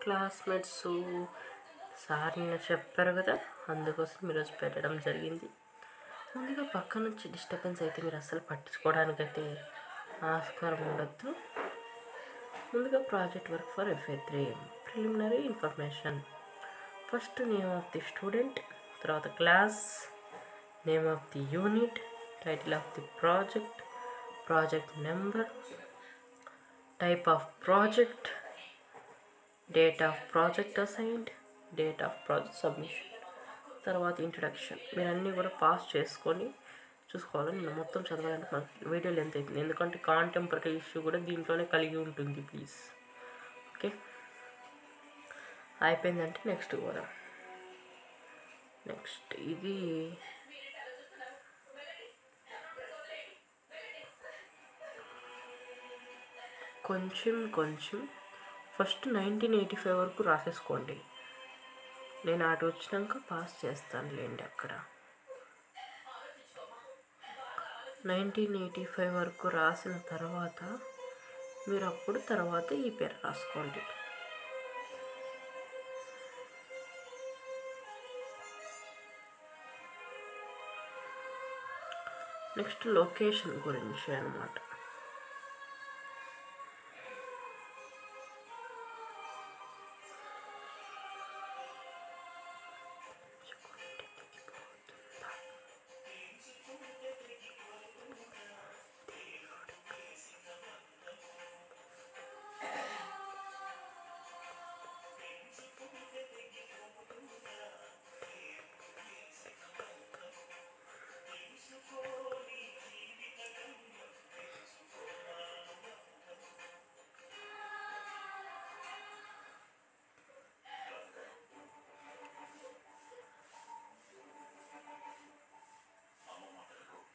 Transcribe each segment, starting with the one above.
Classmates sir నిన్న చెప్పారు కదా, అందుకోసం ఈరోజు పెట్టడం జరిగింది. ముందుగా పక్క నుంచి డిస్టర్బెన్స్ అయితే మీరు అస్సలు పట్టించుకోవడానికైతే ఆస్కారం ఉండొద్దు. ముందుగా project work for FA3 preliminary information. First name of the student, తర్వాత class, name of the unit, title of the project, project number, type of project, date of project assigned, date of project submission, తర్వాత introduction. మీరు అన్నీ కూడా pass చేసుకొని చూసుకోవాలి. నేను మొత్తం చదవాలంటే మనకి వీడియో లెంత్ అవుతుంది, ఎందుకంటే కాంటెంపరీ ఇష్యూ కూడా దీంట్లోనే కలిగి ఉంటుంది. ప్లీజ్ ఓకే, అయిపోయిందంటే నెక్స్ట్ పోదాం. నెక్స్ట్ ఇది కొంచెం ఫస్ట్ 1985 వరకు రాసేసుకోండి. నేను అటు వచ్చినాక పాస్ చేస్తానులేండి. అక్కడ 1985 వరకు రాసిన తర్వాత మీరు అప్పుడు తర్వాత ఈ పేరు రాసుకోండి. నెక్స్ట్ లొకేషన్ గురించి అన్నమాట.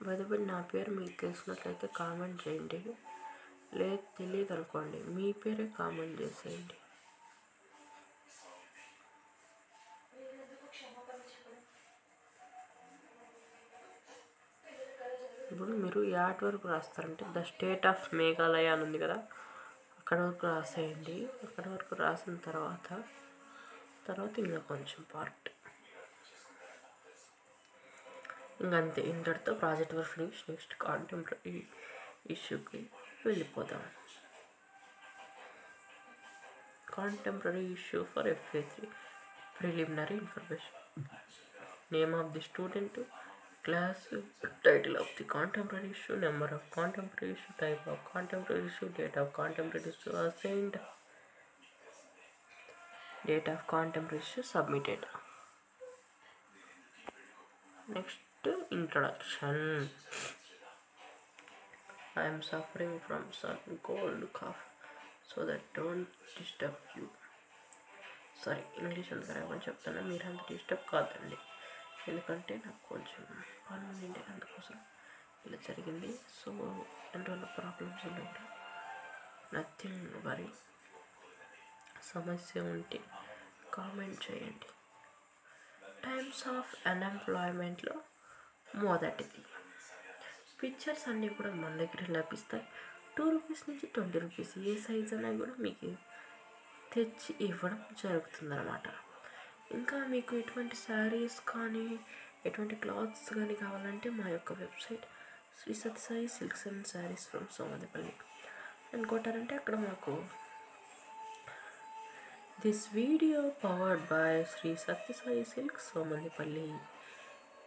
బదుబడి నా పేరు మీకు తెలిసినట్లయితే కామెంట్ చేయండి, లేదు తెలియదు అనుకోండి మీ పేరే కామెంట్ చేసేయండి. ఇప్పుడు మీరు యాట్ వరకు రాస్తారంటే ద స్టేట్ ఆఫ్ మేఘాలయ అని ఉంది కదా, అక్కడ వరకు రాసేయండి. అక్కడ వరకు రాసిన తర్వాత ఇంకా కొంచెం పార్ట్ ఇంకంతే. ఇంతటితో project work finish. Next contemporary ఇష్యూకి వెళ్ళిపోదాం. Contemporary issue for FA3 preliminary information. Name of the student, class, title of the contemporary issue, number of contemporary issue, type of contemporary issue, date of contemporary issue assigned, date of contemporary issue submitted. Next, introduction. I am suffering from some cold cough, so that don't disturb you. Sorry, English అంతా రాయమని చెప్తాను, మీరు అంత disturb కాదండి, ఎందుకంటే నాకు కొంచెం పని ఉండింది, అందుకోసం ఇలా జరిగింది. సో అందువల్ల ప్రాబ్లమ్స్ ఉన్నాయి, నథింగ్ వరీ. సమస్య ఉంటే కామెంట్ చేయండి. టైమ్స్ ఆఫ్ అన్ఎంప్లాయ్మెంట్లో మొదటిది, పిక్చర్స్ అన్నీ కూడా మన దగ్గర లభిస్తాయి. 2 రూపీస్ నుంచి 20 రూపీస్ ఏ సైజ్ అనేది కూడా మీకు తెచ్చి ఇవ్వడం జరుగుతుందన్నమాట. ఇంకా మీకు ఎటువంటి శారీస్ కానీ ఎటువంటి క్లాత్స్ కానీ కావాలంటే మా యొక్క website Shri Sathyasai silks and saris from Somadepalli అనుకుంటారంటే అక్కడ మాకు this video powered by Shri Sathyasai silks Somadepalli.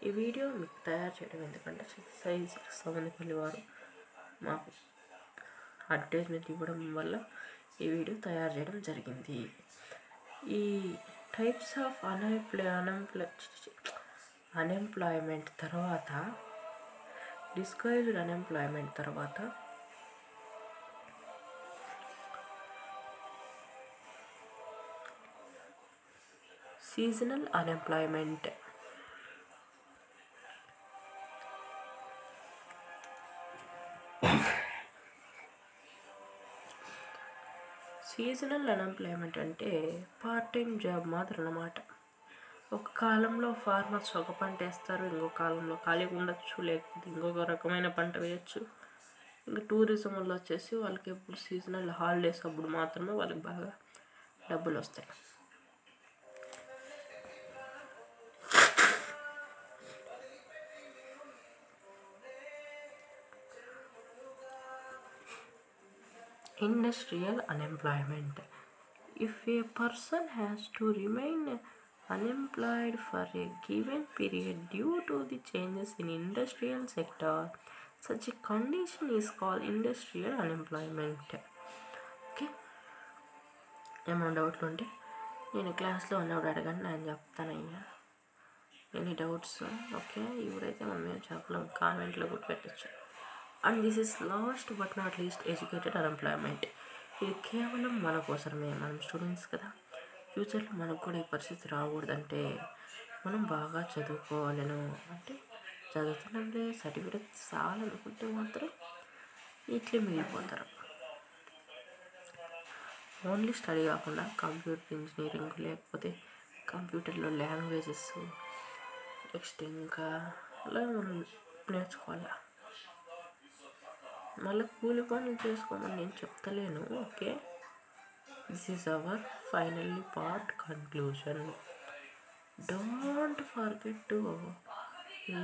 ఈ వీడియో మీకు తయారు చేయడం ఎందుకంటే సత్యసాయి సిల్క్స్ సోమదేపల్లి వారు మాకు అడ్వర్టైజ్మెంట్ ఇవ్వడం వల్ల ఈ వీడియో తయారు చేయడం జరిగింది. ఈ టైప్స్ ఆఫ్ అన్ఎంప్లాయ్మెంట్ తర్వాత డిస్కరేజ్డ్ అన్ఎంప్లాయ్మెంట్ తర్వాత సీజనల్ అన్ఎంప్లాయ్మెంట్. సీజనల్ అన్ఎంప్లాయ్మెంట్ అంటే పార్ట్ టైం జాబ్ మాత్రం అన్నమాట. ఒక కాలంలో ఫార్మర్స్ ఒక పంట వేస్తారు, ఇంకో కాలంలో ఖాళీగా ఉండొచ్చు, లేకపోతే ఇంకొక రకమైన పంట వేయచ్చు. ఇంకా టూరిజం వల్ల వచ్చేసి వాళ్ళకి ఎప్పుడు సీజనల్ హాలిడేస్ అప్పుడు మాత్రమే వాళ్ళకి బాగా డబ్బులు వస్తాయి. Industrial unemployment. If a person has to remain unemployed for a given period due to the changes in industrial sector, such a condition is called industrial unemployment. Okay, ఏమైనా డౌట్లు ఉంటే నేను క్లాస్లో ఉన్నప్పుడు అడగండి, నేను చెప్తానయ్యా. Any doubts? ఓకే, ఇప్పుడైతే మనం ఏం చెప్పలేం, కామెంట్లో కూడా పెట్టచ్చు. And this is last but not least educated unemployment. ఇది కేవలం మన కోసమే, మనం స్టూడెంట్స్ కదా. ఫ్యూచర్లో మనకు కూడా ఈ పరిస్థితి రాకూడదంటే మనం బాగా చదువుకోవాలను. అంటే చదువుతున్నప్పుడే సర్టిఫికేట్ చాలనుకుంటే మాత్రం ఇట్లే మిగిలిపోతారు. ఓన్లీ స్టడీ కాకుండా కంప్యూటర్ ఇంజనీరింగ్, లేకపోతే కంప్యూటర్లో లాంగ్వేజెస్, నెక్స్ట్ ఇంకా అలా మనం నేర్చుకోవాలి. మళ్ళీ కూలి పనులు చేసుకోమని నేను చెప్తలేను. Okay, this is our finally part conclusion. Don't forget to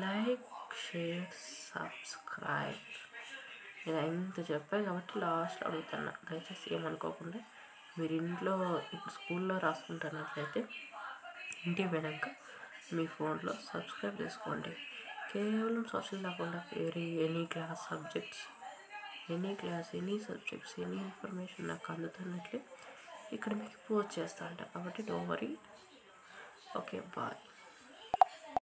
like, share, subscribe. నేను ఇంత చెప్పాను కాబట్టి లాస్ట్లో అడుగుతున్నా, దయచేసి ఏమనుకోకుండా. మీరు ఇంట్లో ఇప్పుడు స్కూల్లో రాసుకుంటున్నట్లయితే ఇంటికి పోయాక మీ ఫోన్లో సబ్స్క్రైబ్ చేసుకోండి. కేవలం సోషల్ కాకుండా వేరే any class subjects, any class, any subjects, any information నాకు అందుతున్నట్లే ఇక్కడ మీకు పోస్ట్ చేస్తా ఉంటా. కాబట్టి డోంట్ వరీ. Okay, bye.